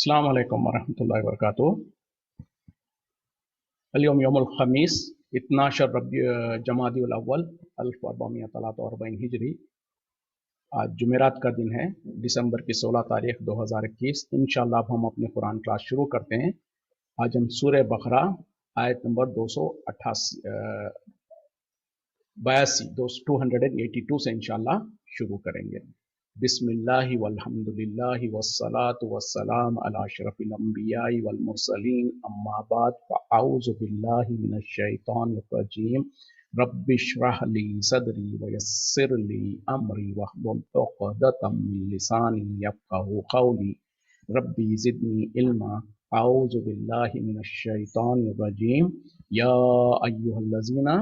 अस्सलाम वालेकुम वरहमतुल्लाहि वबरकातुहू। अल-यौम यौमुल खमीस इतना जमादिउल अव्वल 1443 हिजरी। आज जुमेरात का दिन है, दिसंबर की 16 तारीख 2021। इंशाअल्लाह अब हम अपनी कुरान क्लास शुरू करते हैं। आज हम सूरह बकरा आयत नंबर 282 से इंशाअल्लाह शुरू करेंगे। बिस्मिल्लाहि वल्हम्दुलिल्लाहि वस्सलातु वस्सलाम अला अशरफिल अंबियाइ वल मुरसलीन अम्मा बाद फअऊज़ु बिल्लाहि मिनश शैतानिर रजीम। रब्बिश्रह ली सदरी वयस्सिर ली अमरी वहलुल उक़दतम मिन लिसानी यफ़क़हू क़ौली। रब्बी ज़िदनी इल्मा। अऊज़ु बिल्लाहि मिनश शैतानिर रजीम। या अय्युहल्लज़ीना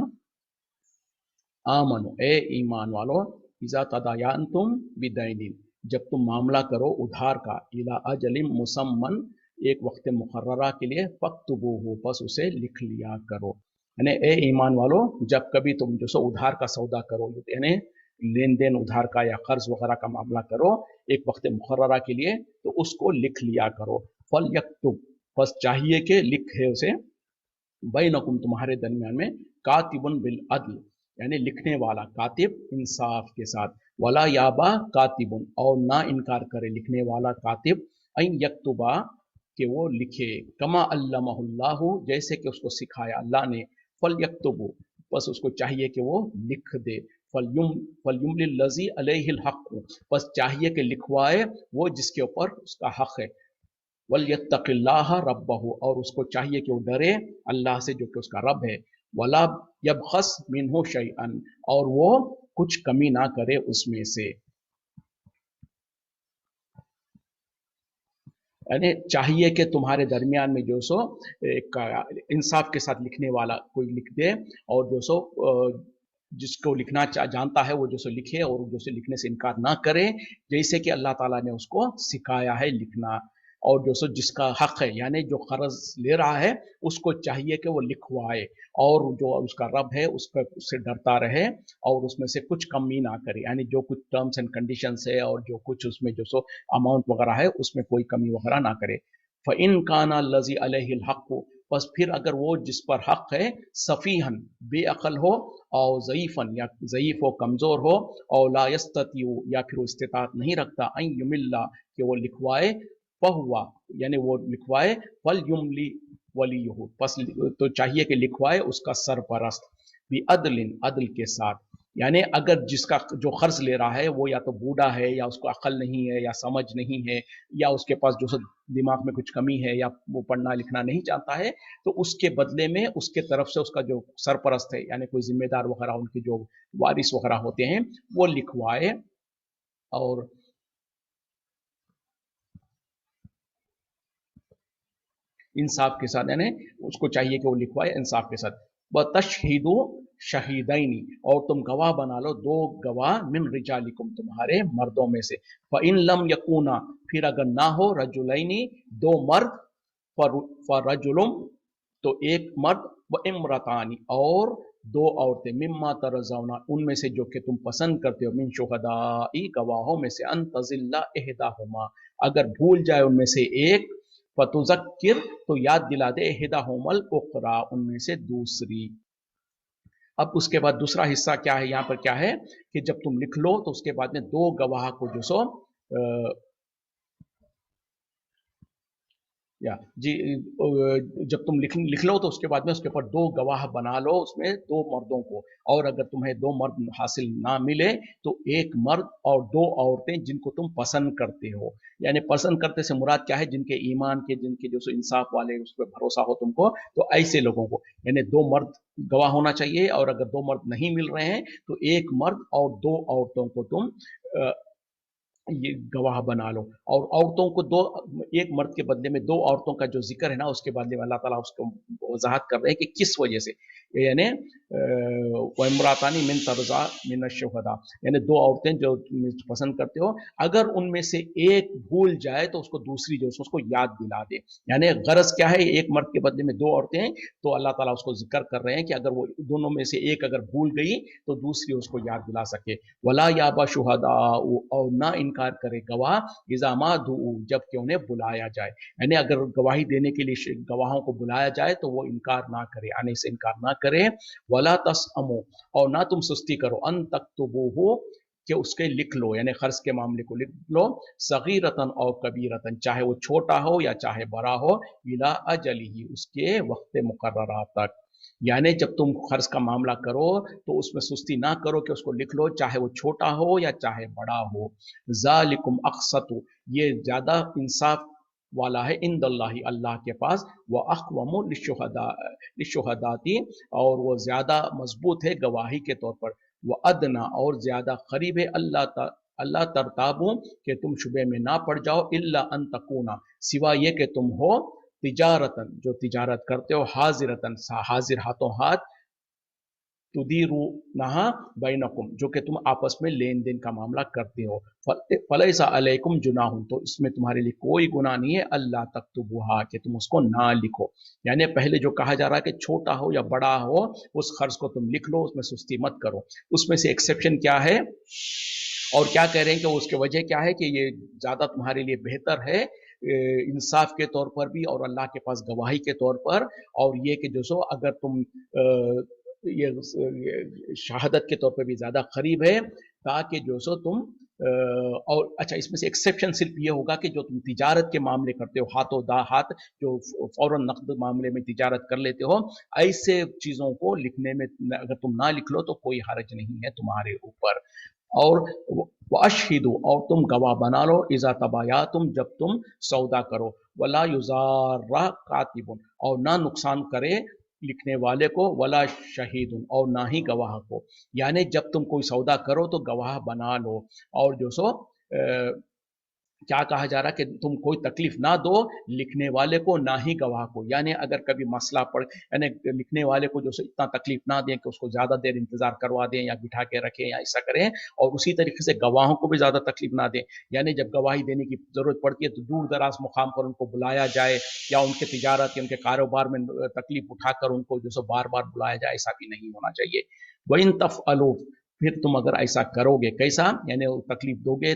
आमनु, ए ईमान वालो, इज़ा तदायनतुम बिदैनिन, जब तुम मामला करो उधार का, इला अजलिम मुसम्मन, एक वक्त मुकर्ररा के लिए, फक्तुबूहु, बस उसे लिख लिया करो। यानी ए ईमान वालो, जब कभी तुम जो सो उधार का सौदा करो, यानी लेन देन उधार का या कर्ज वगैरह का मामला करो एक वक्त मुकर्ररा के लिए, तो उसको लिख लिया करो। फल यक्तुब, बस चाहिए कि लिखे उसे, बैनकुम, तुम्हारे दरमियान में, कातिबुन बिल अदल, यानी लिखने वाला, कातिब इंसाफ के साथ, वला याबा कातिबुन, और ना इनकार करे लिखने वाला कातिब, अन यक्तुबा, कि वो लिखे, कमा अल्लमहुल्लाहु, जैसे कि उसको सिखाया अल्लाह ने, फल यक्तुबु, बस उसको चाहिए कि वो लिख दे। फलयुमलिल लज़ी अलैहिल हक़्क़ु, बस चाहिए कि लिखवाए वो जिसके ऊपर उसका हक है। वल यत्तक़िल्लाह रब्बहु, और उसको चाहिए कि वो डरे अल्लाह से जो कि उसका रब है। वला यबखस मिन्हु शैअन, और वो कुछ कमी ना करे उसमें से। यानी चाहिए कि तुम्हारे दरमियान में जो सो एक इंसाफ के साथ लिखने वाला कोई लिख दे, और जो सो जिसको लिखना जानता है वो जो सो लिखे, और जो सो लिखने से इनकार ना करे, जैसे कि अल्लाह ताला ने उसको सिखाया है लिखना। और जो सो जिसका हक है, यानी जो कर्ज ले रहा है, उसको चाहिए कि वो लिखवाए, और जो उसका रब है उससे डरता रहे, और उसमें से कुछ कमी ना करे, यानी जो कुछ टर्म्स एंड कंडीशंस है और जो कुछ उसमें जो सो अमाउंट वगैरह है उसमें कोई कमी वगैरह ना करे। फ़इन काना लज़ी अलैहिल हक़्क़ु, बस फिर अगर वो जिस पर हक है, सफ़ीहन, बेअक़ल हो, और ज़ईफ़न, या ज़ईफ़ हो, कमज़ोर हो, और ला यस्ततियु, या फिर वो इस्तिताअत नहीं रखता, अन युमिल्ला, कि वो लिखवाए, फहुवा, यानी वो लिखवाए, फल युमली वलीयुहु, बस तो चाहिए कि लिखवाए उसका सरपरस्त, भी अदलिन, अदल के साथ। यानी अगर जिसका जो कर्ज ले रहा है वो या तो बूढ़ा है, या उसको अकल नहीं है, या समझ नहीं है, या उसके पास जो दिमाग में कुछ कमी है, या वो पढ़ना लिखना नहीं चाहता है, तो उसके बदले में उसके तरफ से उसका जो सरपरस्त है, यानी कोई जिम्मेदार वगैरह, उनके जो वारिस वगैरह होते हैं, वो लिखवाए, और इंसाफ के साथ, यानी उसको चाहिए कि वो लिखवाए इंसाफ के साथ। व तशहीदु शहीदैनी, और तुम गवाह बना लो दो गवाह, मिन रिजालिकुम, तुम्हारे मर्दों में से। फ़इन लम यकूना, फिर अगर ना हो, रजुलैनी, दो मर्द, फ़रजुलुम, तो एक मर्द, व इम्रतानी, और दो औरतें, मिम्मा तरज़ौना, उनमें से जो कि तुम पसंद करते हो, मिन शुहदाई, गवाहों में से, अन तज़िल्ला इहदाहुमा, अगर भूल जाए उनमें से एक, फतुज़क्किर, तो याद दिला दे, इहदाहुमल उखरा, उनमें से दूसरी। अब उसके बाद दूसरा हिस्सा क्या है, यहाँ पर क्या है कि जब तुम लिख लो तो उसके बाद में दो गवाह को जो सो या जी जब तुम लिख लो तो उसके बाद में उसके ऊपर दो गवाह बना लो, उसमें दो मर्दों को, और अगर तुम्हें दो मर्द हासिल ना मिले तो एक मर्द और दो औरतें जिनको तुम पसंद करते हो। यानी पसंद करते से मुराद क्या है, जिनके ईमान के, जिनके जो इंसाफ वाले, उस पर भरोसा हो तुमको, तो ऐसे लोगों को, यानी दो मर्द गवाह होना चाहिए, और अगर दो मर्द नहीं मिल रहे हैं तो एक मर्द और दो औरतों को तुम ये गवाह बना लो। और औरतों को दो, एक मर्द के बदले में दो औरतों का जो जिक्र है ना, उसके बदले में अल्लाह ताला उसको वजाहत कर रहे हैं कि किस वजह से, यानी वइम्रातानी मिन तरज़ा मिन शुहदा, यानी दो औरतें जो पसंद करते हो, अगर उनमें से एक भूल जाए तो उसको दूसरी जो उसको याद दिला दे। यानी गरज क्या है, एक मर्द के बदले में दो औरतें हैं, तो अल्लाह ताला उसको जिक्र कर रहे हैं कि अगर वो दोनों में से एक अगर भूल गई तो दूसरी उसको याद दिला सके। वला याबा शुहदा, और ना इनकार करे गवाह इज़ा मा दुऊ जबकि उन्हें बुलाया जाए, यानी अगर गवाही देने के लिए गवाहों को बुलाया जाए तो वो इनकार ना करे, आने से इनकार ना करे। वला तसअमु और ना तुम सुस्ती करो अन तक्तुबूहु कि उसके लिख लो, यानी खर्च के मामले को लिख लो, सगीरतन और कबीरतन चाहे वो छोटा हो या चाहे बड़ा हो, इला अजलिही उसके वक्त मुकर्ररा तक। यानी जब तुम खर्च का मामला करो तो उसमें सुस्ती ना करो कि उसको लिख लो, चाहे वो छोटा हो या चाहे बड़ा हो। ज़ालिकुम अक़सतु ये ज्यादा इंसाफ वाला है इंदल्लाहि अल्लाह के पास, व अक़वमु लिशुहदाती और वो ज्यादा मजबूत है गवाही के तौर पर, व अदना और ज्यादा करीब है अल्लाह तरताबू कि तुम शुबे में ना पड़ जाओ, इल्ला अन तकूना सिवा ये कि तुम हो तिजारतन जो तिजारत करते हो, हाजिरतन हाजिर हाथों हाथ, तुदीरू नहा बैनकुम जो कि तुम आपस में लेन देन का मामला करते हो। फलैसा अलैकुम जुनाहुन तो इसमें तुम्हारे लिए कोई गुनाह नहीं है, अल्लाह तक्तुबुहा कि तुम उसको ना लिखो। यानी पहले जो कहा जा रहा है कि छोटा हो या बड़ा हो उस खर्च को तुम लिख लो, उसमें सुस्ती मत करो। उसमें से एक्सेप्शन क्या है और क्या कह रहे हैं कि उसकी वजह क्या है कि ये ज्यादा तुम्हारे लिए बेहतर है इंसाफ के तौर पर भी और अल्लाह के पास गवाही के तौर पर, और ये कि जो सो अगर तुम ये शहादत के तौर पे भी ज्यादा करीब है, ताकि जो सो तुम और अच्छा इसमें से एक्सेप्शन सिर्फ ये होगा कि जो तुम तिजारत के मामले करते हो, हाथों दा हाथ जो फौरन नकद मामले में तिजारत कर लेते हो, ऐसे चीजों को लिखने में अगर तुम ना लिख लो तो कोई हर्ज नहीं है तुम्हारे ऊपर। और वअशहिदु और तुम गवाह बना लो इज़ा तबाया तुम जब तुम सौदा करो, वला युजारा कातिबुन और ना नुकसान करे लिखने वाले को, वला शहीदुन और ना ही गवाह को। यानी जब तुम कोई सौदा करो तो गवाह बना लो, और जो सो क्या कहा जा रहा है कि तुम कोई तकलीफ ना दो लिखने वाले को ना ही गवाह को। यानी अगर कभी मसला पड़ यानी लिखने वाले को जो सो इतना तकलीफ ना दें कि उसको ज्यादा देर इंतजार करवा दें या बिठा के रखें या ऐसा करें, और उसी तरीके से गवाहों को भी ज्यादा तकलीफ ना दें। यानी जब गवाही देने की जरूरत पड़ती है तो दूर दराज मुकाम पर उनको बुलाया जाए या उनके तिजारत या उनके कारोबार में तकलीफ उठाकर उनको जो सो बार बार बुलाया जाए, ऐसा भी नहीं होना चाहिए। वइन तफ़अलू फिर तुम अगर ऐसा करोगे, कैसा यानी तकलीफ दोगे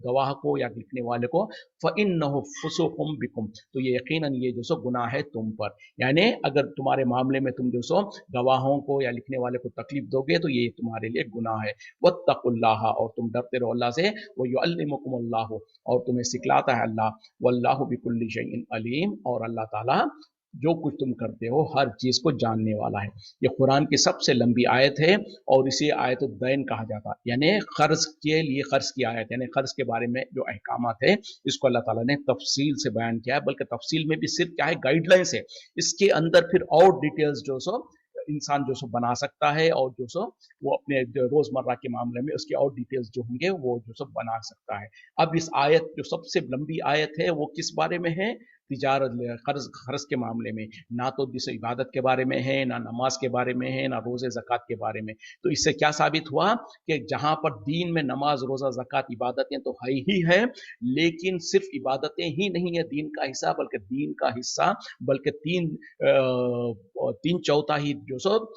गवाह को या लिखने वाले को, फ़इन्नहु फुसूकुम बिकुम तो ये यकीनन ये जो सो गुनाह है तुम पर। यानी अगर तुम्हारे मामले में तुम जो सो गवाहों को या लिखने वाले को तकलीफ दोगे तो ये तुम्हारे लिए गुनाह है। वत्तकुल्लाह और तुम डरते रहो अल्लाह से, वो युअल्लिमुकुमुल्लाह और तुम्हें सिखलाता है अल्लाह, वल्लाहु बिकुल्लि शैइन अलीम और अल्लाह ताला जो कुछ तुम करते हो हर चीज को जानने वाला है। ये कुरान की सबसे लंबी आयत है और इसे आयत दैन कहा जाता है, यानी कर्ज के लिए कर्ज की आयत, यानी कर्ज के बारे में जो अहकामात है इसको अल्लाह ताला ने तफसील से बयान किया है, बल्कि तफसील में भी सिर्फ क्या है गाइडलाइंस है, इसके अंदर फिर और डिटेल्स जो सो इंसान जो सो बना सकता है और जो सो वो अपने रोजमर्रा के मामले में उसके और डिटेल्स जो होंगे वो जो सो बना सकता है। अब इस आयत जो सबसे लंबी आयत है वो किस बारे में है? तिजारत कर्ज कर्ज के मामले में, ना तो जिस इबादत के बारे में है, ना नमाज के बारे में है, ना रोजे ज़कात के बारे में। तो इससे क्या साबित हुआ कि जहां पर दीन में नमाज रोजा ज़कात इबादतें तो है ही है, लेकिन सिर्फ इबादतें ही नहीं है दीन का हिस्सा, बल्कि दीन का हिस्सा बल्कि तीन चौथा ही जो सब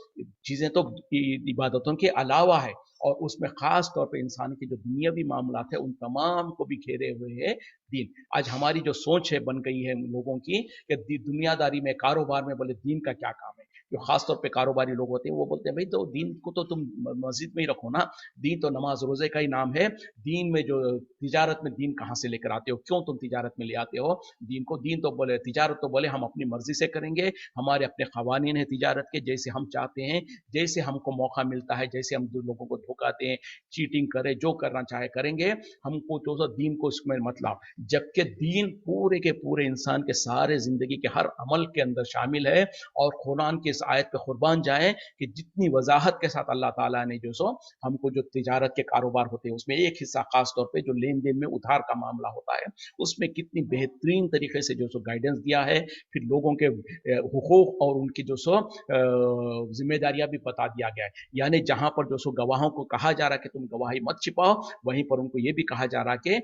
चीजें तो इबादतों के अलावा है, और उसमें खास तौर पे इंसान के जो दुनियावी मामलात है उन तमाम को भी घेरे हुए है दीन। आज हमारी जो सोच है बन गई है लोगों की कि दुनियादारी में कारोबार में बोले दीन का क्या काम है। जो खास तौर पे कारोबारी लोग होते हैं वो बोलते हैं भाई तो दीन को तो तुम मस्जिद में ही रखो ना, दीन तो नमाज रोजे का ही नाम है, दीन में जो तिजारत में दीन कहाँ से लेकर आते हो, क्यों तुम तिजारत में ले आते हो दीन को? दीन तो बोले तिजारत तो बोले हम अपनी मर्जी से करेंगे, हमारे अपने कवानीन है तिजारत के, जैसे हम चाहते हैं, जैसे हमको मौका मिलता है, जैसे हम लोगों को धोखाते हैं, चीटिंग करें, जो करना चाहे करेंगे, हमको तो दीन को इसमें मतलब, जबकि दीन पूरे के पूरे इंसान के सारे जिंदगी के हर अमल के अंदर शामिल है। और कुरान की इस आयत पे कुर्बान जाए कि जितनी वजाहत के साथ अल्लाह ताला ने जो सो हमको जो तिजारत के कारोबार होते हैं उसमें एक हिस्सा खास तौर पे जो लेन देन में उधार का मामला होता है उसमें कितनी बेहतरीन तरीके से जो सो गाइडेंस दिया है, फिर लोगों के हुकूक और उनकी जो सो जिम्मेदारियां भी बता दिया गया है। यानी जहां पर जो सो गवाहों को कहा जा रहा है कि तुम गवाही मत छिपाओ, वहीं पर उनको ये भी कहा जा रहा है कि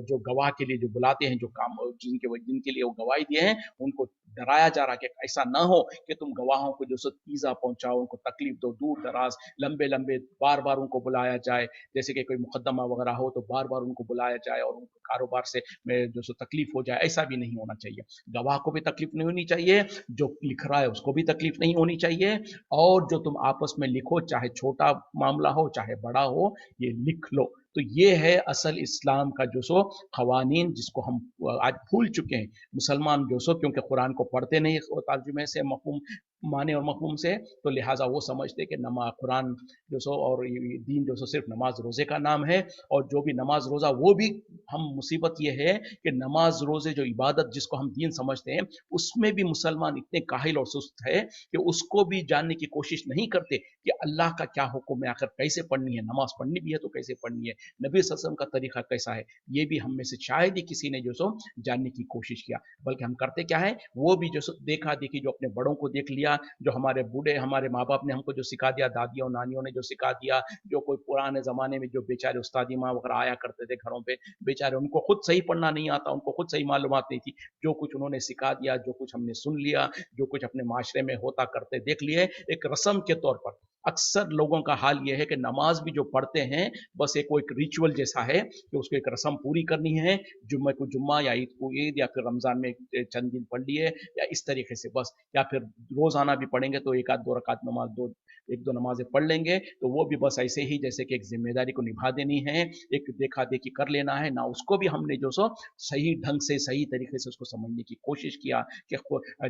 जो गवाह के लिए जो बुलाते हैं, जो काम जिनके लिए वो गवाही दिए हैं उनको डराया जा रहा है कि ऐसा ना हो कि तुम गवाहों को जो सो ईजा पहुंचाओ, उनको तकलीफ दो, दूर दराज लंबे लंबे बार बार उनको बुलाया जाए, जैसे कि कोई मुकदमा वगैरह हो तो बार बार उनको बुलाया जाए और उनको कारोबार से जो सो तकलीफ हो जाए, ऐसा भी नहीं होना चाहिए। गवाह को भी तकलीफ नहीं होनी चाहिए, जो लिख रहा है उसको भी तकलीफ नहीं होनी चाहिए, और जो तुम आपस में लिखो, चाहे छोटा मामला हो चाहे बड़ा हो, ये लिख लो। तो ये है असल इस्लाम का जो सो खवानीन, जिसको हम आज भूल चुके हैं मुसलमान जो सो, क्योंकि कुरान को पढ़ते नहीं तर्जुमे से मफहूम माने और मफहूम से, तो लिहाजा वो समझते कि नमाज कुरान जो सो और ये दीन जो सो सिर्फ नमाज रोजे का नाम है। और जो भी नमाज रोजा, वो भी हम मुसीबत ये है कि नमाज रोजे जो इबादत जिसको हम दीन समझते हैं, उसमें भी मुसलमान इतने काहिल और सुस्त है कि उसको भी जानने की कोशिश नहीं करते कि अल्लाह का क्या हुक्म है, आखिर कैसे पढ़नी है, नमाज पढ़नी भी है तो कैसे पढ़नी है, नबी सल्लल्लाहु अलैहि वसल्लम का तरीका कैसा है, ये भी हम में से शायद ही किसी ने जो सो जानने की कोशिश किया। बल्कि हम करते क्या है, वो भी जो सो देखा देखी, जो अपने बड़ों को देख लिया, जो हमारे बूढ़े हमारे माँ बाप ने हमको जो सिखा दिया, दादियों नानियों ने जो सिखा दिया, जो कोई पुराने जमाने में जो बेचारे उस्तादी माँ वगैरह आया करते थे घरों पे, बेचारे उनको खुद सही पढ़ना नहीं आता, उनको खुद सही मालूमात नहीं थी, जो कुछ उन्होंने सिखा दिया, जो कुछ हमने सुन लिया, जो कुछ अपने माशरे में होता करते देख लिए, एक रस्म के तौर पर। अक्सर लोगों का हाल यह है कि नमाज भी जो पढ़ते हैं, बस एक वो एक रिचुअल जैसा है कि उसको एक रस्म पूरी करनी है, जुम्मे को जुम्मा या ईद को ईद, या फिर रमजान में चंद दिन पढ़ लिए, या इस तरीके से बस, या फिर रोजाना भी पढ़ेंगे तो एक आध दो रकात नमाज, दो एक दो नमाजें पढ़ लेंगे, तो वो भी बस ऐसे ही जैसे कि एक जिम्मेदारी को निभा देनी है, एक देखा देखी कर लेना है ना, उसको भी हमने जो सो सही ढंग से सही तरीके से उसको समझने की कोशिश किया कि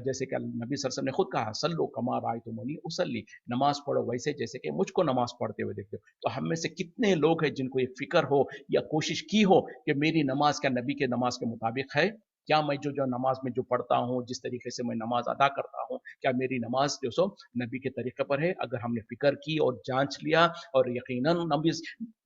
जैसे कि नबी सल्लल्लाहु अलैहि वसल्लम ने खुद कहा, सल्लु कमा रायतुमूनी उसल्ली, नमाज पढ़ो वैसे जैसे कि मुझको नमाज पढ़ते हुए देखते हो। तो हम में से कितने लोग हैं जिनको ये फिक्र हो या कोशिश की हो कि मेरी नमाज क्या नबी के नमाज के मुताबिक है, क्या मैं जो जो नमाज में जो पढ़ता हूँ, जिस तरीके से मैं नमाज अदा करता हूँ, क्या मेरी नमाज जो सो नबी के तरीके पर है। अगर हमने फिक्र की और जांच लिया और यकीनन नबी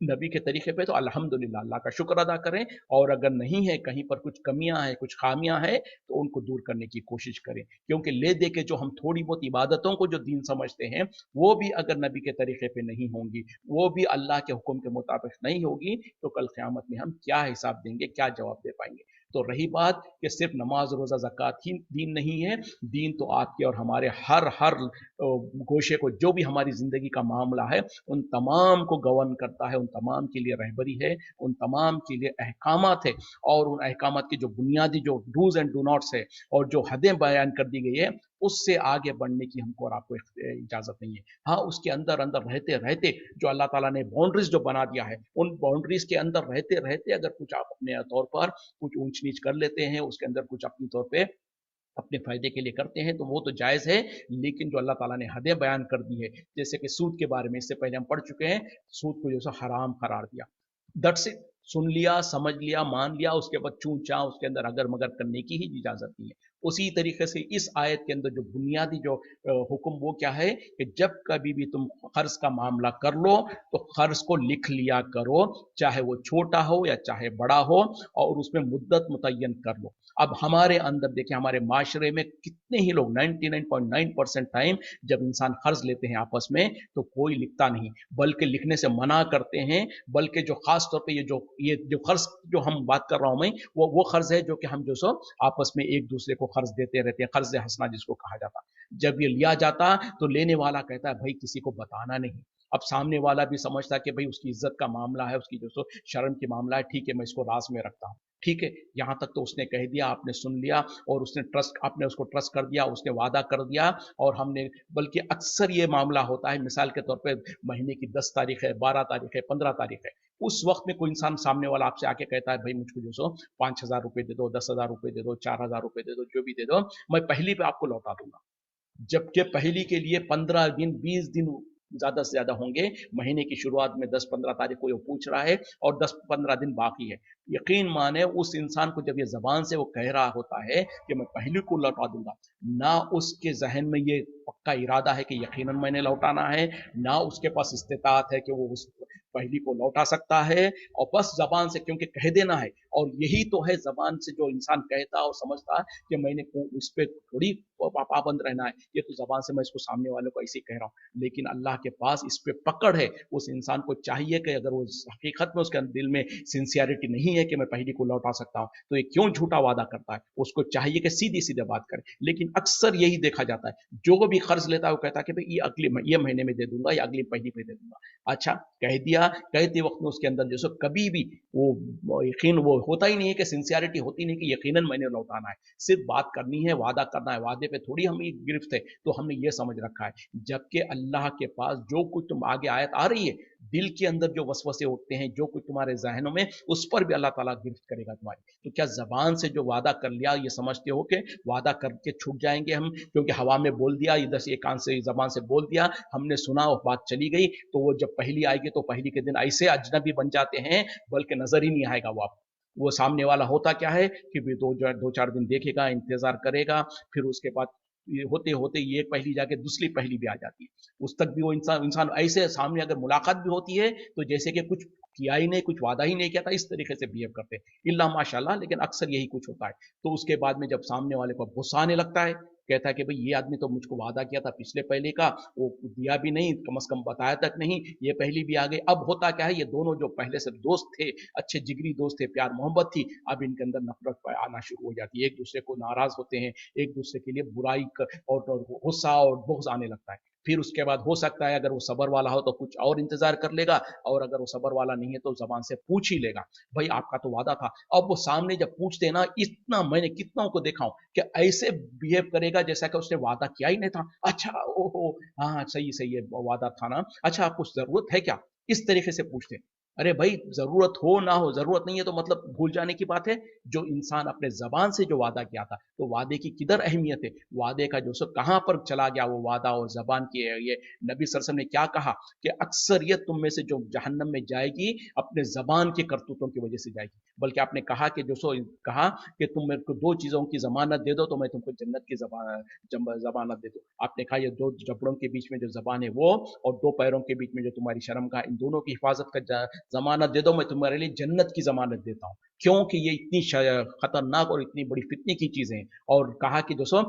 नबी के तरीके पे, तो अल्हम्दुलिल्लाह, अल्लाह का शुक्र अदा करें। और अगर नहीं है, कहीं पर कुछ कमियां हैं, कुछ खामियां हैं, तो उनको दूर करने की कोशिश करें। क्योंकि ले दे के जो हम थोड़ी बहुत इबादतों को जो दीन समझते हैं, वो भी अगर नबी के तरीके पे नहीं होंगी, वो भी अल्लाह के हुक्म के मुताबिक नहीं होगी, तो कल क़यामत में हम क्या हिसाब देंगे, क्या जवाब दे पाएंगे। तो रही बात कि सिर्फ नमाज रोजा ज़कात ही दीन नहीं है, दीन तो आपके और हमारे हर गोशे को, जो भी हमारी जिंदगी का मामला है, उन तमाम को गवर्न करता है, उन तमाम के लिए रहबरी है, उन तमाम के लिए अहकामात है। और उन अहकामात की जो बुनियादी जो डूज एंड डू नॉट्स है, और जो हदें बयान कर दी गई है, उससे आगे बढ़ने की हमको और आपको इजाजत नहीं है। हाँ, उसके अंदर अंदर रहते रहते जो अल्लाह ताला ने बाउंड्रीज जो बना दिया है, उन बाउंड्रीज के अंदर रहते रहते अगर कुछ आप अपने तौर पर कुछ ऊंच नीच कर लेते हैं, उसके अंदर कुछ अपनी तौर पे अपने फायदे के लिए करते हैं, तो वो तो जायज है। लेकिन जो अल्लाह ताला ने हदें बयान कर दी है, जैसे कि सूद के बारे में इससे पहले हम पढ़ चुके हैं, सूद को जैसा हराम करार दिया, दट से सुन लिया, समझ लिया, मान लिया, उसके बाद चूं चा उसके अंदर अगर मगर करने की ही इजाजत नहीं है। उसी तरीके से इस आयत के अंदर जो बुनियादी जो हुक्म, वो क्या है कि जब कभी भी तुम कर्ज का मामला कर लो, तो कर्ज को लिख लिया करो, चाहे वो छोटा हो या चाहे बड़ा हो, और उसमें मुद्दत मुतय्यन कर लो। अब हमारे अंदर देखिए, हमारे माशरे में कितने ही लोग 99.9% टाइम जब इंसान कर्ज लेते हैं आपस में, तो कोई लिखता नहीं, बल्कि लिखने से मना करते हैं। बल्कि जो खास तौर पे ये जो कर्ज जो हम बात कर रहा हूं मैं, वो कर्ज है जो कि हम जो सो आपस में एक दूसरे को कर्ज देते रहते हैं, कर्ज हंसना जिसको कहा जाता। जब ये लिया जाता, तो लेने वाला कहता है भाई किसी को बताना नहीं। अब सामने वाला भी समझता है कि भाई उसकी इज्जत का मामला है, उसकी जो सो शर्म की मामला है, ठीक है मैं इसको राज में रखता हूँ। ठीक है, यहां तक तो उसने कह दिया, आपने सुन लिया, और उसने ट्रस्ट, आपने उसको ट्रस्ट कर दिया, उसने वादा कर दिया, और हमने, बल्कि अक्सर ये मामला होता है, मिसाल के तौर पे महीने की 10 तारीख है, 12 तारीख है, 15 तारीख है, उस वक्त में कोई इंसान सामने वाला आपसे आके कहता है भाई मुझको जो सो 5,000 रुपए दे दो, 10,000 रुपए दे दो, 4,000 रुपए दे दो, जो भी दे दो, मैं पहली पे आपको लौटा दूंगा। जबकि पहली के लिए 15 दिन 20 दिन ज्यादा से ज्यादा होंगे, महीने की शुरुआत में 10-15 तारीख को ये पूछ रहा है, और 10-15 दिन बाकी है। यकीन माने उस इंसान को जब ये जबान से वो कह रहा होता है कि मैं पहले को लौटा दूंगा, ना उसके जहन में ये पक्का इरादा है कि यकीनन मैंने लौटाना है, ना उसके पास इस्तेताअत है कि वो उस पहली को लौटा सकता है और बस जबान से क्योंकि कह देना है, और यही तो है जबान से जो इंसान कहता और समझता है कि मैंने इस पे थोड़ी पाबंद रहना है, ये तो जबान से मैं इसको सामने वाले को ऐसे ही कह रहा हूँ, लेकिन अल्लाह के पास इस पे पकड़ है। उस इंसान को चाहिए कि अगर वो हकीकत में उसके दिल में सिंसियरिटी नहीं है कि मैं पहली को लौटा सकता हूँ, तो ये क्यों झूठा वादा करता है? उसको चाहिए कि सीधी सीधे बात करे। लेकिन अक्सर यही देखा जाता है, जो भी कर्ज लेता है वो कहता है कि भाई ये महीने में दे दूंगा या अगली पहली पे दे दूंगा। अच्छा, कह दिया, कहते वक्त में उसके अंदर जैसे कभी भी वो यकीन वो होता ही नहीं है कि सिंसियरिटी होती नहीं कि यकीनन मैंने लौटाना है। सिर्फ बात करनी है, वादा करना है, वादे पे थोड़ी हम गिरफ्त है, तो हमने ये समझ रखा है। जबकि अल्लाह के पास जो कुछ तुम आगे आयत आ रही है, दिल के अंदर जो वसवसे उठते हैं, जो कुछ तुम्हारे जहनों में, उस पर भी अल्लाह ताला गिरफ्त करेगा तुम्हारी। तो क्या जबान से जो वादा कर लिया ये समझते हो कि वादा करके छूट जाएंगे हम, क्योंकि हवा में बोल दिया, इधर से एक कान से जबान से बोल दिया, हमने सुना और बात चली गई, तो वो जब पहली आएगी तो पहली के दिन ऐसे अजनबी बन जाते हैं, बल्कि नजर ही नहीं आएगा वो आपको। वो सामने वाला होता क्या है कि भी दो चार दिन देखेगा, इंतजार करेगा, फिर उसके बाद ये होते होते ये पहली जाके दूसरी पहली भी आ जाती है। उस तक भी वो इंसान ऐसे सामने अगर मुलाकात भी होती है तो जैसे कि कुछ किया ही नहीं, कुछ वादा ही नहीं किया था, इस तरीके से बिहेव करते हैं इल्ला माशाल्लाह। लेकिन अक्सर यही कुछ होता है। तो उसके बाद में जब सामने वाले को गुस्सा आने लगता है, कहता है कि भाई ये आदमी तो मुझको वादा किया था पिछले पहले का, वो दिया भी नहीं, कम से कम बताया तक नहीं, ये पहली भी आ गई। अब होता क्या है, ये दोनों जो पहले से दोस्त थे, अच्छे जिगरी दोस्त थे, प्यार मोहब्बत थी, अब इनके अंदर नफरत आना शुरू हो जाती है, एक दूसरे को नाराज होते हैं, एक दूसरे के लिए बुराई और गुस्सा और बुग़्ज़ आने लगता है। फिर उसके बाद हो सकता है अगर वो सबर वाला हो तो कुछ और इंतजार कर लेगा, और अगर वो सबर वाला नहीं है तो जबान से पूछ ही लेगा, भाई आपका तो वादा था। अब वो सामने जब पूछते हैं ना, इतना मैंने कितनों को देखा हूं कि ऐसे बिहेव करेगा जैसा कि उसने वादा किया ही नहीं था। अच्छा, ओहो, हाँ सही सही है, वादा था ना, अच्छा आपको जरूरत है क्या, इस तरीके से पूछते हैं। अरे भाई, जरूरत हो ना हो, जरूरत नहीं है तो मतलब भूल जाने की बात है। जो इंसान अपने जबान से जो वादा किया था, तो वादे की किधर अहमियत है, वादे का जो सो कहां पर चला गया वो वादा और जबान की ये। नबी सल्लल्लाहु अलैहि वसल्लम ने क्या कहा कि अक्सरियत तुम में से जो जहन्नम में जाएगी अपने जबान के करतूतों की वजह से जाएगी। बल्कि आपने कहा कि जो सो कहा कि तुम मेरे को दो चीजों की जमानत दे दो तो मैं तुमको जन्नत की जमानत दे दो। आपने कहा ये दो जबड़ों के बीच में जो जबान है वो, और दो पैरों के बीच में जो तुम्हारी शर्म का, इन दोनों की हिफाजत का जमानत दे दो, मैं तुम्हारे लिए जन्नत की जमानत देता हूँ। क्योंकि ये इतनी खतरनाक और इतनी बड़ी फितने की चीजें हैं। और कहा कि दोस्तों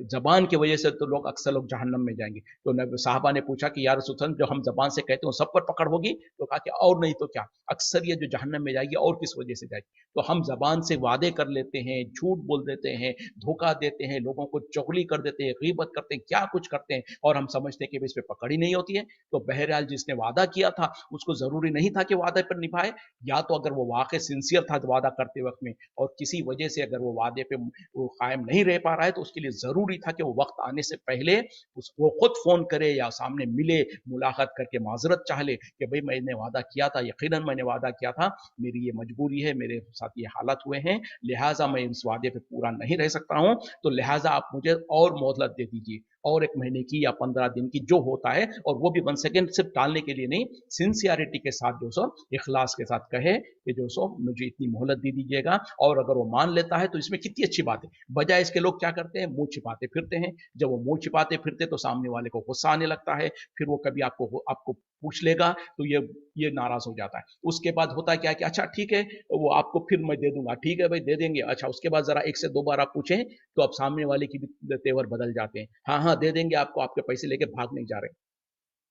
जबान की वजह से तो लोग अक्सर लोग जहन्नम में जाएंगे। तो साहबा ने पूछा कि यार रसूल जो हम जबान से कहते हैं सब पर पकड़ होगी? तो कहा कि और नहीं तो क्या, अक्सर ये जो जहन्नम में जाएगी और किस वजह से जाएगी। तो हम जबान से वादे कर लेते हैं, झूठ बोल देते हैं, धोखा देते हैं, लोगों को चुगली कर देते हैं, गीबत करते हैं, क्या कुछ करते हैं, और हम समझते हैं कि इस पे पकड़ ही नहीं होती है। तो बहरहाल जिसने वादा किया था उसको जरूरी नहीं था कि वादे पर निभाए, या तो अगर वो वाकई सिंसियर था वादा करते वक्त में, और किसी वजह से अगर वो वादे पे वो कायम नहीं रह पा रहा है, तो उसके लिए जरूरी था कि वो वक्त आने से पहले उसको खुद फोन करे या सामने मिले, मुलाकात करके माजरत चाह ले कि भाई मैंने वादा किया था, यकीनन मैंने वादा किया था, मेरी ये मजबूरी है, मेरे साथ ये हालात हुए हैं, लिहाजा मैं इस वादे पे पूरा नहीं रह सकता हूँ, तो लिहाजा आप मुझे और मोहलत दे दीजिए, और एक महीने की या 15 दिन की जो होता है, और वो भी 1 सेकेंड सिर्फ टालने के लिए नहीं, सिंसियरिटी के साथ जो सो इखलास के साथ कहे कि जो सो मुझे इतनी मोहलत दे दीजिएगा। और अगर वो मान लेता है तो इसमें कितनी अच्छी बात है। बजाय इसके लोग क्या करते हैं, मुंह छिपाते फिरते हैं। जब वो मुंह छिपाते फिरते तो सामने वाले को गुस्सा आने लगता है, फिर वो कभी आपको पूछ लेगा तो ये नाराज हो जाता है। उसके बाद होता है क्या कि अच्छा ठीक है, वो आपको फिर मैं दे दूंगा, ठीक है भाई दे देंगे। अच्छा, उसके बाद जरा 1 से 2 बार आप पूछें तो अब सामने वाले की भी तेवर बदल जाते हैं। हाँ हाँ दे देंगे आपको, आपके पैसे लेके भाग नहीं जा रहे।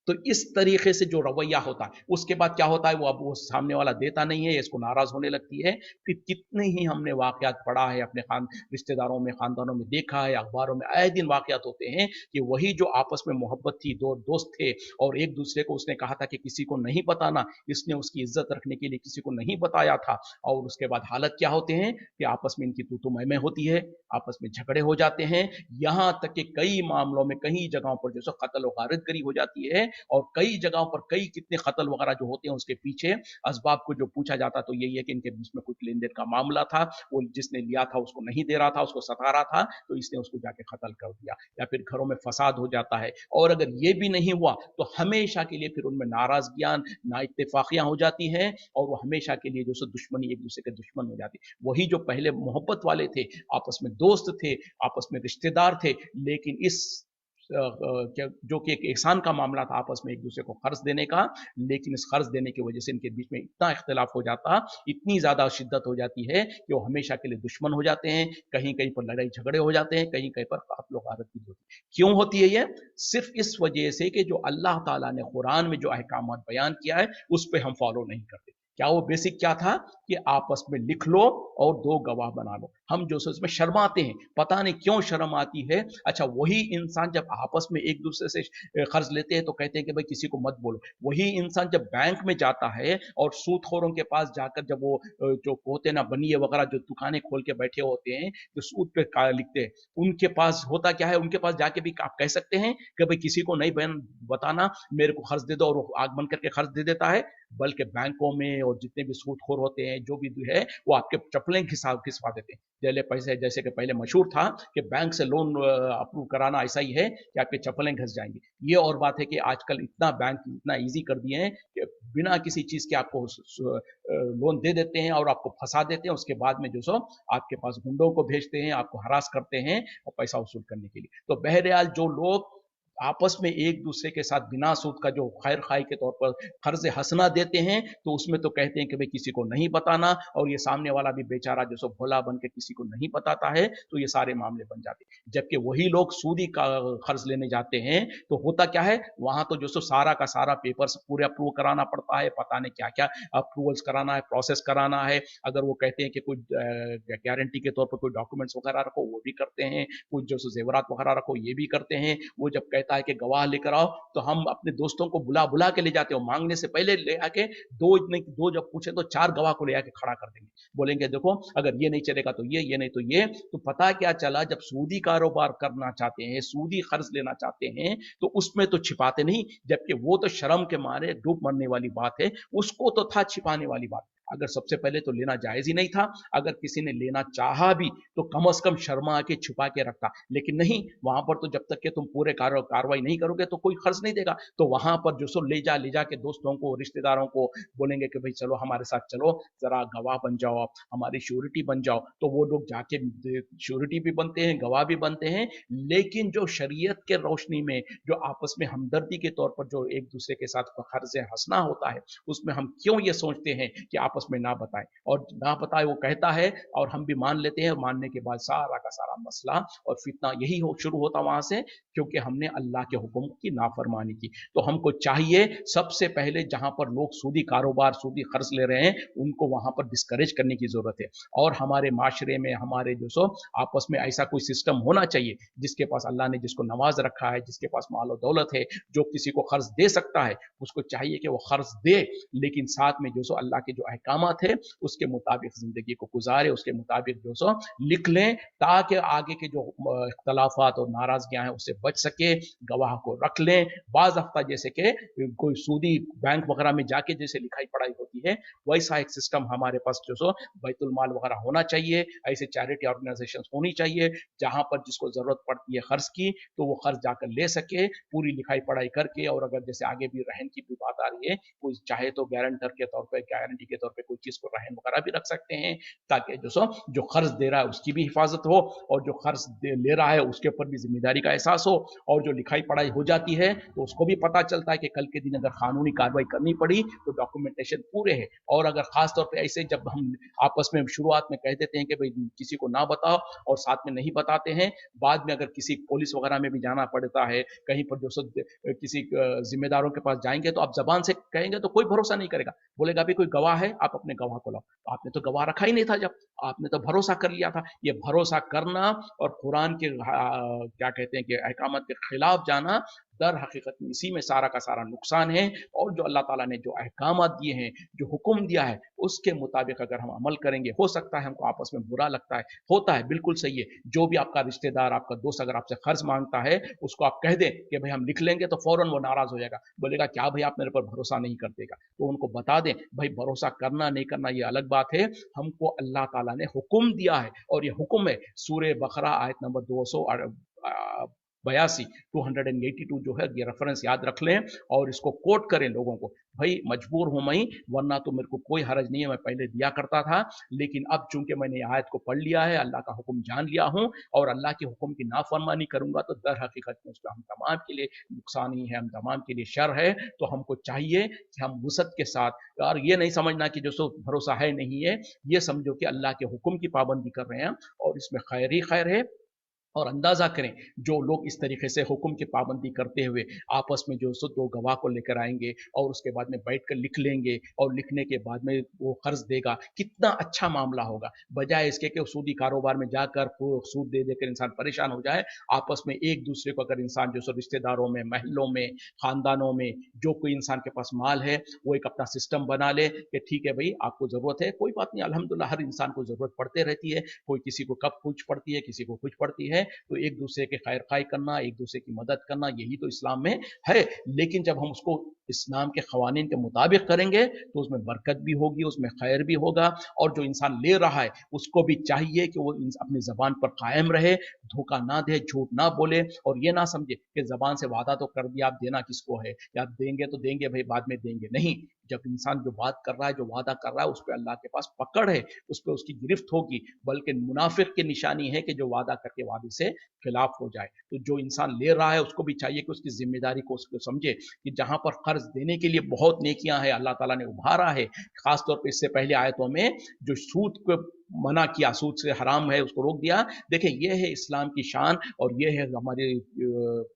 तो इस तरीके से जो रवैया होता है, उसके बाद क्या होता है, वो अब वो सामने वाला देता नहीं है, इसको नाराज होने लगती है। फिर कितने ही हमने वाकयात पढ़ा है, अपने रिश्तेदारों में, खानदानों में देखा है, अखबारों में आए दिन वाकयात होते हैं कि वही जो आपस में मोहब्बत थी, दो दोस्त थे, और एक दूसरे को उसने कहा था कि किसी को नहीं बताना, इसने उसकी इज्जत रखने के लिए किसी को नहीं बताया था, और उसके बाद हालत क्या होते हैं कि आपस में इनकी तू मैं होती है, आपस में झगड़े हो जाते हैं, यहां तक कि कई मामलों में कई जगहों पर जो सो कत्ल वारदगरी हो जाती है। और कई जगहों पर कई कितने कत्ल वगैरह जो होते हैं उसके पीछे असबाब को जो पूछा जाता तो यही है कि इनके बीच में कुछ लेन देन का मामला था, वो जिसने लिया था उसको नहीं दे रहा था, उसको सता रहा था, तो इसने उसको जाके कत्ल कर दिया। या फिर घरों में फसाद हो जाता है, और अगर ये भी नहीं हुआ तो हमेशा के लिए फिर उनमें नाराजगियां, ना इत्तेफाकियां हो जाती हैं, और वो हमेशा के लिए जो सो दुश्मनी, एक दूसरे के दुश्मन हो जाती। वही जो पहले मोहब्बत वाले थे, आपस में दोस्त थे, आपस में रिश्तेदार थे, लेकिन इस जो कि एक एहसान का मामला था आपस में एक दूसरे को कर्ज देने का, लेकिन इस कर्ज देने की वजह से इनके बीच में इतना इख्तिलाफ हो जाता, इतनी ज़्यादा शिद्दत हो जाती है कि वो हमेशा के लिए दुश्मन हो जाते हैं, कहीं कहीं पर लड़ाई झगड़े हो जाते हैं, कहीं कहीं पर कातल गारत भी होती है। क्यों होती है ये? सिर्फ इस वजह से कि जो अल्लाह ताला ने कुरान में जो अहकामात बयान किया है उस पर हम फॉलो नहीं करते। क्या वो बेसिक क्या था कि आपस में लिख लो और दो गवाह बना लो। हम जो सो इसमें शर्माते हैं, पता नहीं क्यों शर्म आती है। अच्छा, वही इंसान जब आपस में एक दूसरे से कर्ज लेते हैं तो कहते हैं कि भाई किसी को मत बोलो। वही इंसान जब बैंक में जाता है और सूदखोरों के पास जाकर जब वो जो होते हैं ना बनिए वगैरह जो दुकानें खोल के बैठे होते हैं जो सूद पे लिखते हैं, उनके पास होता क्या है, उनके पास जाके भी आप कह सकते हैं कि भाई किसी को नहीं बताना, मेरे को कर्ज दे दो, और वो आग बन करके कर्ज दे देता है। बल्कि बैंकों में और जितने भी सूदखोर होते हैं जो भी है वो आपके चप्पलें घिसवा देते हैं। जैसे पैसे जैसे कि पहले मशहूर था कि बैंक से लोन अप्रूव कराना ऐसा ही है कि आपके चप्पलें घिस जाएंगी। ये और बात है कि आजकल इतना बैंक इतना इजी कर दिए हैं कि बिना किसी चीज के आपको लोन दे देते हैं और आपको फंसा देते हैं। उसके बाद में जो सो आपके पास गुंडों को भेजते हैं, आपको हरास करते हैं और पैसा वसूल करने के लिए। तो बहरहाल जो लोग आपस में एक दूसरे के साथ बिना सूद का जो खैर खाई के तौर पर कर्ज हंसना देते हैं, तो उसमें तो कहते हैं कि भाई किसी को नहीं बताना, और ये सामने वाला भी बेचारा जो सो भोला बन के किसी को नहीं बताता है, तो ये सारे मामले बन जाते हैं। जबकि वही लोग सूदी का कर्ज लेने जाते हैं तो होता क्या है, वहां तो जो सो सारा का सारा पेपर्स पूरे अप्रूव कराना पड़ता है, पता नहीं क्या क्या अप्रूवल्स कराना है, प्रोसेस कराना है। अगर वो कहते हैं कि कोई गारंटी के तौर पर कोई डॉक्यूमेंट्स वगैरह रखो, वो भी करते हैं। कुछ जो सो जेवरात वगैरह रखो, ये भी करते हैं। वो जब कहता है कि गवाह लेकर आओ, तो हम अपने दोस्तों को बुला बुला के ले जाते हो, मांगने से पहले ले आके दो जब पूछे तो चार गवाह को ले आके खड़ा कर देंगे। बोलेंगे देखो अगर ये नहीं चलेगा तो ये नहीं तो ये। तो पता क्या चला, जब सूदी कारोबार करना चाहते हैं, सूदी कर्ज लेना चाहते हैं, तो उसमें तो छिपाते नहीं, जबकि वो तो शर्म के मारे डूब मरने वाली बात है, उसको तो था छिपाने वाली बात। अगर सबसे पहले तो लेना जायज ही नहीं था। अगर किसी ने लेना चाहा भी तो कम से कम शर्मा के छुपा के रखता, लेकिन नहीं, वहां पर तो जब तक कि तुम पूरे कार्रवाई नहीं करोगे तो कोई खर्च नहीं देगा। तो वहां पर जो सो ले जा के दोस्तों को रिश्तेदारों को बोलेंगे कि भाई चलो हमारे साथ चलो, जरा गवाह बन जाओ, आप हमारी श्योरिटी बन जाओ। तो वो लोग जाके श्योरिटी भी बनते हैं, गवाह भी बनते हैं। लेकिन जो शरीयत के रोशनी में जो आपस में हमदर्दी के तौर पर जो एक दूसरे के साथ कर्ज हंसना होता है, उसमें हम क्यों ये सोचते हैं कि आपस में ना बताएं, और ना बताए वो कहता है और हम भी मान लेते हैं। मानने के बाद सारा का सारा मसला और फितना यही शुरू होता वहां से, क्योंकि हमने अल्लाह के हुक्म की नाफरमानी की। तो हमको चाहिए सबसे पहले जहां पर लोग सूदी कारोबार सूदी कर्ज ले रहे हैं, उनको वहां पर डिस्करेज करने की जरूरत है। और हमारे माशरे में हमारे जो सो आपस में ऐसा कोई सिस्टम होना चाहिए, जिसके पास अल्लाह ने जिसको नवाज रखा है, जिसके पास माल और दौलत है, जो किसी को कर्ज दे सकता है, उसको चाहिए कि वो कर्ज दे, लेकिन साथ में जो सो अल्लाह के जो अहकामात है उसके मुताबिक जिंदगी को गुजारे, उसके मुताबिक जो सो लिख लें, ताकि आगे के जो इख्तलाफात और नाराजगियां हैं उससे बच सके। गवाह को रख लें। बाज हफ्ता जैसे कि कोई सूदी बैंक वगैरह में जाके जैसे लिखाई पढ़ाई होती है, वैसा एक सिस्टम हमारे पास जो सो बैतुल माल वगैरह होना चाहिए। ऐसे चैरिटी ऑर्गेनाइजेशन होनी चाहिए जहां पर जिसको जरूरत पड़ती है खर्च की, तो वो खर्च जाकर ले सके पूरी लिखाई पढ़ाई करके। और अगर जैसे आगे भी रहन की भी बात आ रही है, कोई चाहे तो गारंटर के तौर पर गारंटी के तौर पर कोई चीज को रहन वगैरह भी रख सकते हैं, ताकि जो कर्ज दे रहा है उसकी भी हिफाजत हो, और जो कर्ज ले रहा है उसके ऊपर भी जिम्मेदारी का एहसास हो। और जो लिखाई पढ़ाई हो जाती है तो उसको भी पता चलता है कि कल के दिन अगर कानूनी कार्रवाई करनी पड़ी तो डॉक्यूमेंटेशन पूरे है। और अगर खास तौर पे ऐसे जब हम आपस में शुरुआत में कह देते हैं कि भाई किसी को ना बताओ, और साथ में नहीं बताते हैं, बाद में अगर किसी पुलिस वगैरह में भी जाना पड़ता है, कहीं पर जो किसी जिम्मेदारों के पास जाएंगे, तो आप जबान से कहेंगे तो कोई भरोसा नहीं करेगा, बोलेगा भी कोई गवाह है, आप अपने गवाह को लाओ। तो आपने तो गवाह रखा ही नहीं था, जब आपने तो भरोसा कर लिया था। ये भरोसा करना और कुरान के क्या कहते हैं कि अहकामत के खिलाफ जाना, दर हकीकत में इसी में सारा का सारा नुकसान है। और जो अल्लाह ताला ने जो अहकामत दिए हैं, जो हुक्म दिया है, उसके मुताबिक अगर हम अमल करेंगे, हो सकता है हमको आपस में बुरा लगता है, होता है, बिल्कुल सही है। जो भी आपका रिश्तेदार आपका दोस्त अगर आपसे कर्ज मांगता है, उसको आप कह दें कि भाई हम लिख लेंगे, तो फौरन वो नाराज हो जाएगा, बोलेगा क्या भाई आप मेरे पर भरोसा नहीं करतेगा। तो उनको बता दें भाई भरोसा करना नहीं करना ये अलग बात है, हमको अल्लाह ताला ने हुक्म दिया है, और ये हुक्म है सूरह बकरा आयत नंबर 200 82 282 जो है, ये रेफरेंस याद रख लें और इसको कोट करें लोगों को। भाई मजबूर हूं मैं, वरना तो मेरे को कोई हरज नहीं है, मैं पहले दिया करता था, लेकिन अब चूंकि मैंने आयत को पढ़ लिया है, अल्लाह का हुक्म जान लिया हूं और अल्लाह के हुक्म की नाफरमानी करूंगा तो दर हकीकत में उसका हम तमाम के लिए नुकसान ही है, हम तमाम के लिए शर है। तो हमको चाहिए कि हम वसत के साथ, और ये नहीं समझना कि जो सो भरोसा है नहीं है, ये समझो कि अल्लाह के हुक्म की पाबंदी कर रहे हैं और इसमें खैर ही खैर है। और अंदाजा करें जो लोग इस तरीके से हुक्म की पाबंदी करते हुए आपस में जो सो दो गवाह को लेकर आएंगे और उसके बाद में बैठ कर लिख लेंगे और लिखने के बाद में वो कर्ज देगा, कितना अच्छा मामला होगा। बजाय इसके कि सूदी कारोबार में जाकर सूद दे देकर इंसान परेशान हो जाए, आपस में एक दूसरे को अगर इंसान जो सो रिश्तेदारों में, महलों में, खानदानों में जो कोई इंसान के पास माल है वो एक अपना सिस्टम बना ले कि ठीक है भाई आपको जरूरत है, कोई बात नहीं, अल्हम्दुलिल्लाह हर इंसान को जरूरत पड़ते रहती है, कोई किसी को कब कुछ पड़ती है, किसी को कुछ पड़ती है, तो एक दूसरे के खैर खाई करना, एक दूसरे की मदद करना, यही तो इस्लाम में है। लेकिन जब हम उसको इस्लाम के खवानीन के मुताबिक करेंगे तो उसमें बरकत भी होगी, उसमें खैर भी होगा, और जो इंसान ले रहा है उसको भी चाहिए कि वो अपनी जबान पर कायम रहे, धोखा ना दे, झूठ ना बोले, और ये ना समझे कि जबान से वादा तो कर दिया, आप देना किसको है, या देंगे तो देंगे भाई, बाद में देंगे नहीं। जब इंसान जो बात कर रहा है, जो वादा कर रहा है, उस पर अल्लाह के पास पकड़ है, उस पर उसकी गिरफ्त होगी। बल्कि मुनाफिक की निशानी है कि जो वादा करके वादे से खिलाफ हो जाए। तो जो इंसान ले रहा है उसको भी चाहिए कि उसकी जिम्मेदारी को उसको समझे कि जहां पर कर्ज देने के लिए बहुत नेकियां हैं, अल्लाह ताला ने उभारा है। खासतौर पर इससे पहले आयतों में जो सूद को मना किया, सूद से हराम है उसको रोक दिया। देखिए ये है इस्लाम की शान और ये है हमारे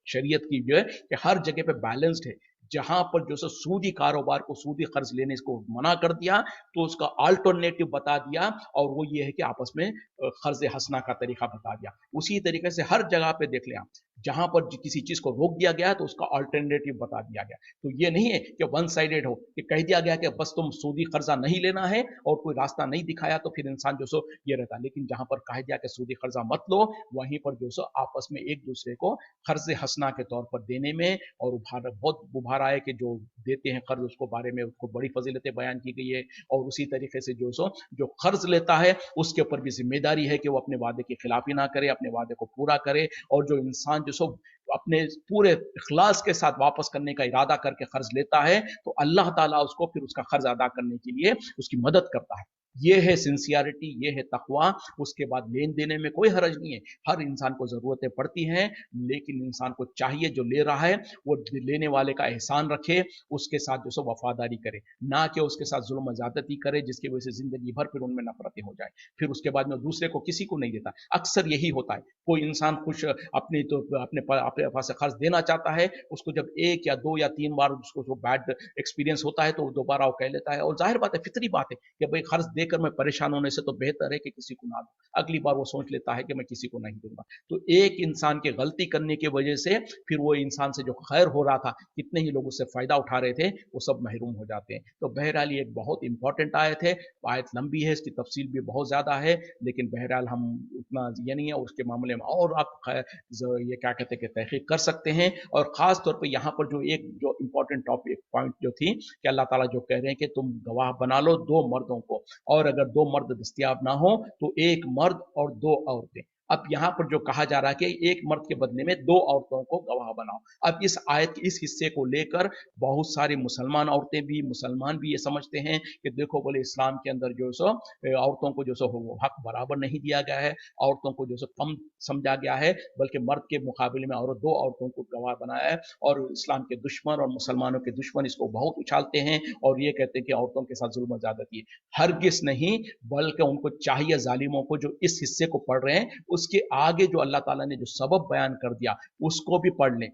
शरीयत की जो है कि हर जगह पे बैलेंस्ड है। जहां पर जो सूदी कारोबार को, सूदी कर्ज लेने को मना कर दिया, तो उसका अल्टरनेटिव बता दिया, और वो ये है कि आपस में कर्ज हंसना का तरीका बता दिया। उसी तरीके से हर जगह पे देख लें आप, जहां पर किसी चीज को रोक दिया गया तो उसका अल्टरनेटिव बता दिया गया। तो ये नहीं है कि वन साइडेड हो, कि कह दिया गया कि बस तुम सूदी कर्जा नहीं लेना है और कोई रास्ता नहीं दिखाया तो फिर इंसान जो सो ये रहता। लेकिन जहां पर कह दिया कि सूदी कर्जा मत लो, वहीं पर जो सो आपस में एक दूसरे को कर्ज हंसना के तौर पर देने में, और बहुत उभार आए कि जो देते हैं कर्ज उसको बारे में उसको बड़ी फजीलतें बयान की गई है। और उसी तरीके से जो कर्ज लेता है उसके ऊपर भी जिम्मेदारी है कि वो अपने वादे की खिलाफी ना करे, अपने वादे को पूरा करे। और जो इंसान जो सो अपने पूरे इखलास के साथ वापस करने का इरादा करके कर्ज लेता है, तो अल्लाह ताला उसको फिर उसका कर्ज अदा करने के लिए उसकी मदद करता है। ये है सिंसियरिटी, ये है तकवा। उसके बाद लेन देने में कोई हरज नहीं है, हर इंसान को जरूरतें पड़ती हैं, लेकिन इंसान को चाहिए जो ले रहा है वो लेने वाले का एहसान रखे, उसके साथ जो सो वफादारी करे, ना कि उसके साथ जुल्म ज्यादती करे जिसकी वजह से जिंदगी भर फिर उनमें नफरतें हो जाए, फिर उसके बाद में दूसरे को किसी को नहीं देता। अक्सर यही होता है, कोई इंसान खुश अपनी तो अपने पास से खर्च देना चाहता है, उसको जब एक या दो या तीन बार उसको बैड एक्सपीरियंस होता है तो दोबारा वो कह लेता है, और जाहिर बात है, फितरी बात है कि भाई खर्च देकर मैं परेशान होने से तो बेहतर है कि किसी को ना दूं। अगली बार वो सोच लेता है कि मैं किसी को नहीं दूंगा। तो एक इंसान के गलती करने की वजह से फिर वो इंसान से जो खैर हो रहा था, कितने ही लोग उससे फायदा उठा रहे थे, वो सब महरूम हो जाते हैं। तो बहरहाल ये एक बहुत इंपॉर्टेंट आयत है, आयत लंबी है, इसकी तफसील भी बहुत ज्यादा है, लेकिन बहरहाल हम उतना ये नहीं है, उसके मामले में और आप ये क्या कहते हैं कि तहकीक कर सकते हैं। और खास तौर पर यहाँ पर जो इंपॉर्टेंट टॉपिक पॉइंट जो थी कि अल्लाह ताला जो कह रहे हैं कि तुम गवाह बना लो दो मर्दों को, और अगर दो मर्द दस्तयाब ना हो तो एक मर्द और दो औरतें। अब यहाँ पर जो कहा जा रहा है कि एक मर्द के बदले में दो औरतों को गवाह बनाओ। अब इस आयत इस हिस्से को लेकर बहुत सारी मुसलमान औरतें भी, मुसलमान भी ये समझते हैं कि देखो बोले इस्लाम के अंदर जो सो औरतों को जो सो हक बराबर नहीं दिया गया है, औरतों को जो सो कम समझा गया है, बल्कि मर्द के मुकाबले में और दो औरतों को गवाह बनाया है। और इस्लाम के दुश्मन और मुसलमानों के दुश्मन इसको बहुत उछालते हैं और ये कहते हैं कि औरतों के साथ जुल्म ज्यादती है। हरगिज नहीं, बल्कि उनको चाहिए जालिमों को जो इस हिस्से को पढ़ रहे हैं उसके आगे जो अल्लाह ताला ने जो सबब बयान कर दिया उसको भी पढ़ लें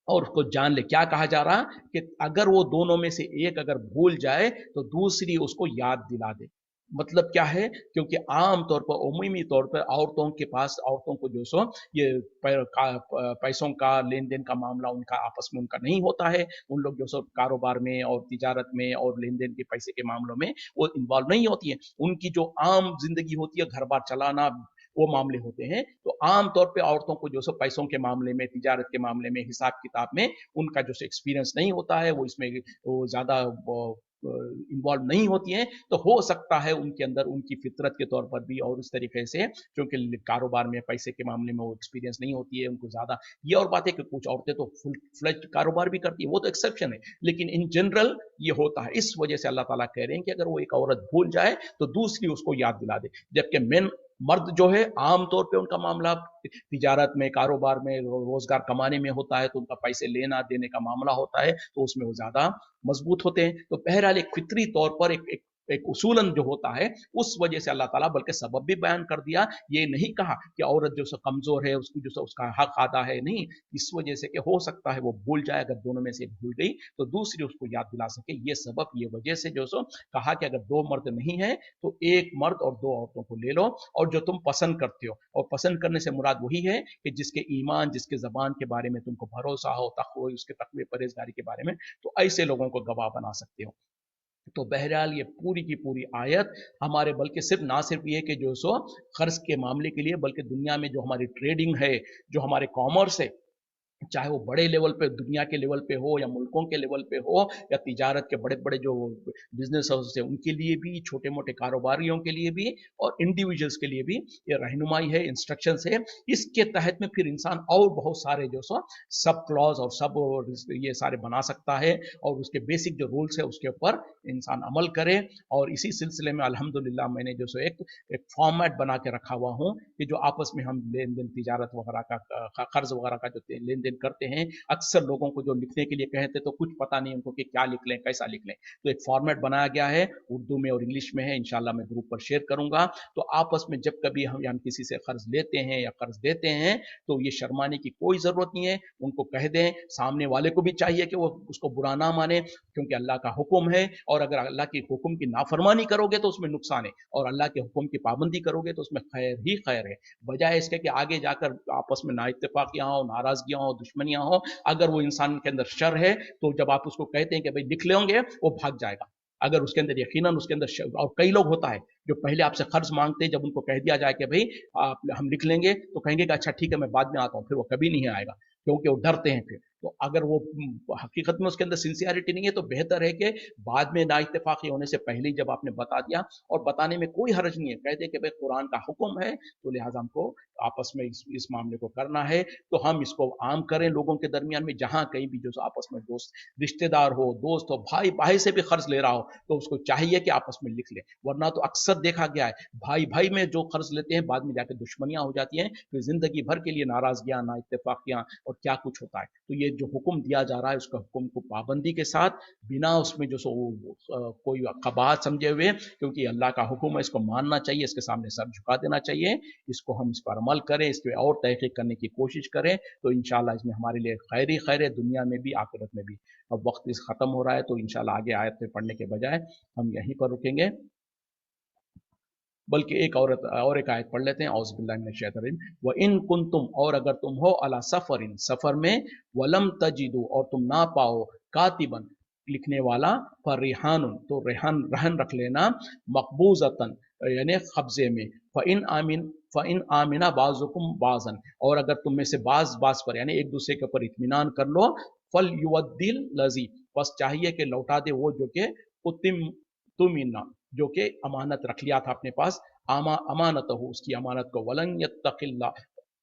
और उसको जान ले। क्या कहा जा रहा कि अगर वो दोनों में से एक अगर भूल जाए तो दूसरी उसको याद दिला दे। मतलब क्या है, क्योंकि आम तौर पर उमूमी तौर पर औरतों के पास, औरतों को जो सो ये पैसों का लेन देन का मामला उनका आपस में उनका नहीं होता है। उन लोग जो सो कारोबार में और तिजारत में और लेन देन के पैसे के मामलों में वो इन्वॉल्व नहीं होती है। उनकी जो आम जिंदगी होती है, घर बार चलाना, वो मामले होते हैं। तो आम तौर पे औरतों को जो सो पैसों के मामले में, तिजारत के मामले में, हिसाब किताब में उनका जो एक्सपीरियंस नहीं होता है, वो इसमें वो ज्यादा इन्वॉल्व नहीं होती हैं, तो हो सकता है उनके अंदर उनकी फितरत के तौर पर भी और इस तरीके से, क्योंकि कारोबार में पैसे के मामले में वो एक्सपीरियंस नहीं होती है उनको ज़्यादा। ये और बात है कि कुछ औरतें तो फुल फ्लेज कारोबार भी करती है, वो तो एक्सेप्शन है, लेकिन इन जनरल ये होता है। इस वजह से अल्लाह ताला कह रहे हैं कि अगर वो एक औरत भूल जाए तो दूसरी उसको याद दिला दे। जबकि मेन मर्द जो है आम तौर पे उनका मामला तिजारत में, कारोबार में, रोजगार कमाने में होता है, तो उनका पैसे लेना देने का मामला होता है, तो उसमें वो ज्यादा मजबूत होते हैं। तो बहरहाल एक फितरी तौर पर एक उसूलन जो होता है, उस वजह से अल्लाह ताला बल्कि सबब भी बयान कर दिया। ये नहीं कहा कि औरत जो कमजोर है उसकी जो उसका हक आदा है, नहीं, इस वजह से कि हो सकता है वो भूल जाए, अगर दोनों में से एक भूल गई तो दूसरी उसको याद दिला सके। ये सबब, ये वजह से जो सो कहा कि अगर दो मर्द नहीं है तो एक मर्द और दो औरतों को ले लो, और जो तुम पसंद करते हो, और पसंद करने से मुराद वही है कि जिसके ईमान, जिसके जबान के बारे में तुमको भरोसा हो, तकवा, उसके तकवे परहेजगारी के बारे में, तो ऐसे लोगों को गवाह बना सकते हो। तो बहरहाल ये पूरी की पूरी आयत हमारे, बल्कि सिर्फ ना सिर्फ ये कि जो सो कर्ज के मामले के लिए, बल्कि दुनिया में जो हमारी ट्रेडिंग है, जो हमारे कॉमर्स है, चाहे वो बड़े लेवल पे दुनिया के लेवल पे हो या मुल्कों के लेवल पे हो, या तिजारत के बड़े बड़े जो बिजनेस हाउस है उनके लिए भी, छोटे मोटे कारोबारियों के लिए भी, और इंडिविजुअल्स के लिए भी ये रहनुमाई है, इंस्ट्रक्शन है। इसके तहत में फिर इंसान और बहुत सारे जो सो सब क्लॉज और सब ये सारे बना सकता है, और उसके बेसिक जो रूल्स है उसके ऊपर इंसान अमल करे। और इसी सिलसिले में अल्हम्दुलिल्लाह मैंने जो सो एक फॉर्मेट बना के रखा हुआ हूँ कि जो आपस में हम लेन देन, तिजारत वगैरह का, कर्ज वगैरह का जो लेन देन करते हैं, अक्सर लोगों को जो लिखने के लिए कहते तो कुछ पता नहीं उनको कि क्या लिख लें, कैसा लिख लें। तो एक फॉर्मेट बनाया गया है, उर्दू में और इंग्लिश में है, इंशाल्लाह मैं ग्रुप पर शेयर करूंगा। तो आपस में जब कभी हम किसी से कर्ज लेते हैं या कर्ज देते हैं, तो ये शर्माने की कोई जरूरत नहीं है, उनको कह दें। सामने वाले को भी चाहिए कि वो उसको बुरा ना माने, क्योंकि अल्लाह का हुक्म है, और अगर अल्लाह के हुक्म की नाफरमानी करोगे तो उसमें नुकसान है, और अल्लाह के हुक्म की पाबंदी करोगे तो उसमें खैर ही खैर है। बजाय इसके कि आगे जाकर आपस में ना इत्तेफाकियां हो, नाराजगियां हो, दुश्मनियां हो, अगर वो इंसान के अंदर शर है, तो जब आप उसको कहते हैं कि भाई लिख लेंगे, वो भाग जाएगा। अगर उसके अंदर यकीनन उसके अंदर और कई लोग होता है जो पहले आपसे कर्ज मांगते हैं, जब उनको कह दिया जाए कि भाई आप हम लिख लेंगे, तो कहेंगे कि अच्छा ठीक है मैं बाद में आता हूँ, फिर वो कभी नहीं आएगा, क्योंकि वो डरते हैं। फिर तो अगर वो हकीकत में उसके अंदर सिंसियरिटी नहीं है, तो बेहतर है कि बाद में ना इत्तेफाकी होने से पहले ही जब आपने बता दिया, और बताने में कोई हर्ज नहीं है, कहते कि भाई कुरान का हुक्म है, तो लिहाजा हमको आपस में इस मामले को करना है, तो हम इसको आम करें लोगों के दरमियान में। जहां कहीं भी जो आपस में दोस्त, रिश्तेदार हो, दोस्त हो, भाई भाई से भी कर्ज ले रहा हो, तो उसको चाहिए कि आपस में लिख ले। वरना तो अक्सर देखा गया है, भाई भाई में जो कर्ज लेते हैं, बाद में जाकर दुश्मनियां हो जाती हैं, फिर जिंदगी भर के लिए नाराजगियां, ना इत्तेफाकियां, और क्या कुछ होता है। तो ये जो हुक्म दिया जा रहा है, उसका हुक्म को पाबंदी के साथ, बिना उसमें जो सो कोई कबाहत समझे हुए, क्योंकि अल्लाह का हुक्म है, इसको मानना चाहिए, इसके सामने सर झुका देना चाहिए। इसको हम इस पर अमल करें, इस पर और तहकीक करने की कोशिश करें, तो इंशाल्लाह इसमें हमारे लिए खैर ही खैर है, दुनिया में भी आखिरत में भी। अब वक्त इस खत्म हो रहा है, तो इंशाल्लाह आगे आयत में पढ़ने के बजाय हम यहीं पर रुकेंगे, बल्कि एक आयत पढ़ लेते हैं। औज़ बिल्लाहि मिनश शैतानिर रजीम। व इन कुंतुम, और अगर तुम हो, अला सफरिन, सफर में, वलम तजिदु, और तुम ना पाओ, कातिबन, लिखने वाला, पर रिहानुन, तो रेहान रहन रख लेना, मकबूजतन, यानी कब्जे में, फ़इन आमिना बाजुकुम बाजन, और अगर तुम में से बाज बाज पर, यानी एक दूसरे के ऊपर इत्मीनान कर लो, फल युवद्दिल लजी, बस चाहिए कि लौटा दे वो जो कि उतिम तुमिना, जो कि अमानत रख लिया था अपने पास, अमानत हो, उसकी अमानत को,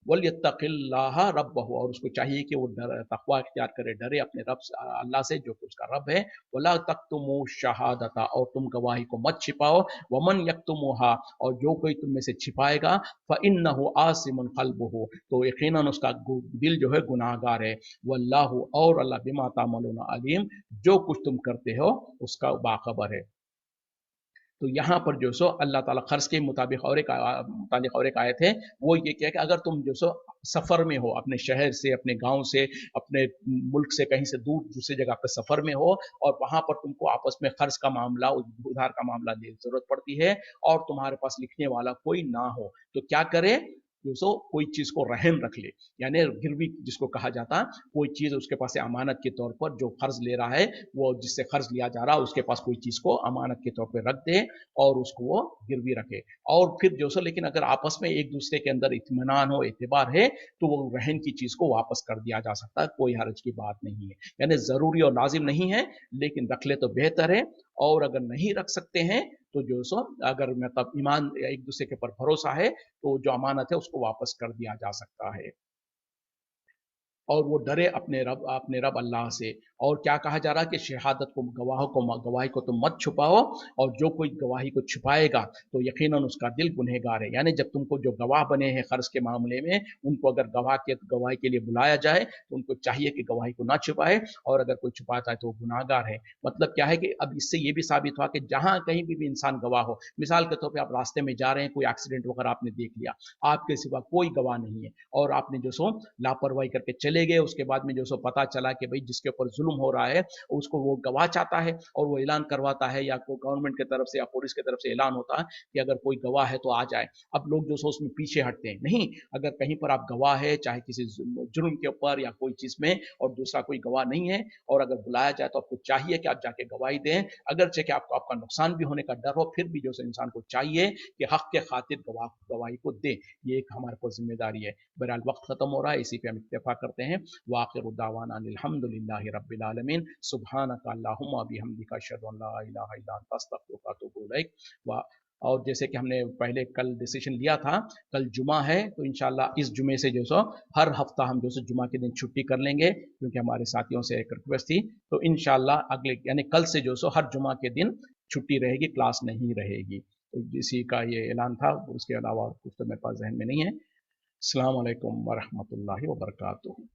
वल यत्तकिल्लाह रब्बहु, और उसको चाहिए कि वो तकवा इख्तियार करे, डरे अपने रब से, अल्लाह से जो कि उसका रब है। वला तक्तुमु शहादता, और तुम गवाही को मत छिपाओ, वमन यक्तुमुहा, और जो कोई तुम में से छिपाएगा, फइन्नहु आसिमुन क़ल्बुहु, तो यकीनन उसका दिल जो है गुनाहगार है। वल्लाहु, और अल्लाह बिमा तामलून अलीम, जो कुछ तुम करते हो उसका बाखबर है। तो यहाँ पर जो सो अल्लाह ताला खर्च के मुताबिक और एक आयत है, वो ये क्या कि अगर तुम जो सो सफ़र में हो, अपने शहर से, अपने गांव से, अपने मुल्क से कहीं से दूर दूसरी जगह पर सफ़र में हो, और वहां पर तुमको आपस में खर्च का मामला, उधार का मामला की जरूरत पड़ती है, और तुम्हारे पास लिखने वाला कोई ना हो, तो क्या करे? जो सो कोई चीज़ को रहन रख ले, यानी गिरवी जिसको कहा जाता, कोई चीज़ उसके पास से अमानत के तौर पर जो कर्ज ले रहा है, वो जिससे कर्ज लिया जा रहा है उसके पास कोई चीज़ को अमानत के तौर पर रख दे और उसको वो गिरवी रखे। और फिर जो सो लेकिन अगर आपस में एक दूसरे के अंदर इत्मीनान हो, एतबार है, तो वो रहन की चीज़ को वापस कर दिया जा सकता है, कोई हर्ज की बात नहीं है। यानी ज़रूरी और लाजिम नहीं है, लेकिन रख ले तो बेहतर है। और अगर नहीं रख सकते हैं तो जो सो अगर मतलब ईमान एक दूसरे के ऊपर भरोसा है तो जो अमानत है उसको वापस कर दिया जा सकता है। और वो डरे अपने रब अल्लाह से। और क्या कहा जा रहा है कि शहादत को गवाही को तुम मत छुपाओ, और जो कोई गवाही को छुपाएगा तो यकीनन उसका दिल गुनहगार है। यानी जब तुमको जो गवाह बने हैं कर्ज के मामले में, उनको अगर गवाही के लिए बुलाया जाए तो उनको चाहिए कि गवाही को ना छुपाए, और अगर कोई छुपाता है तो वो गुनाहगार है। मतलब क्या है कि अब इससे ये भी साबित हुआ कि जहां कहीं भी इंसान गवाह हो, मिसाल के तौर पर आप रास्ते में जा रहे हैं, कोई एक्सीडेंट वगैरह आपने देख लिया, आपके सिवा कोई गवाह नहीं है, और आपने जो सो लापरवाही करके चले गए, उसके बाद में जो सो पता चला कि भाई जिसके ऊपर जुल्म हो रहा है उसको वो गवाह चाहता है, और वो ऐलान करवाता है, या कोई गवर्नमेंट की तरफ से या पुलिस की तरफ से ऐलान होता है कि अगर कोई गवाह है तो आ जाए। अब लोग जो सो उसमें पीछे हटते हैं, नहीं, अगर कहीं पर आप गवाह है, चाहे किसी जुर्म के ऊपर या कोई चीज में, और दूसरा कोई गवाह नहीं है, और अगर बुलाया जाए तो आपको चाहिए कि आप जाके गवाही दें, अगरचे कि आपको आपका नुकसान भी होने का डर हो, फिर भी जो इंसान को चाहिए कि हक के खातिर गवाही को दे। ये एक हमारे को जिम्मेदारी है। बहरहाल वक्त खत्म हो रहा है, इसी पे हम इत्तेफा करते हैं। वाखिर दावाना अल्हम्दुलिल्लाहि रब्बिल आलमीन, सुब्हानका अल्लाहुम्मा बिहम्दिका अशहदु अन ला इलाहा इल्ला अंता अस्तगफिरुका व अतूबु इलैक। और जैसे कि हमने पहले कल डिसीजन लिया था, कल जुमा है, तो इंशाल्लाह इस जुमे से जो सो हर हफ्ता हम जो सो जुमा के दिन छुट्टी कर लेंगे, क्योंकि हमारे साथियों से एक रिक्वेस्ट थी। तो इंशाल्लाह अगले यानी कल से जो सो हर जुमा के दिन छुट्टी रहेगी, क्लास नहीं रहेगी। तो इसी का ये ऐलान था, उसके अलावा कुछ तो मेरे पास जहन में नहीं है। अस्सलाम वालेकुम वरहमतुल्लाहि वबरकातुहू।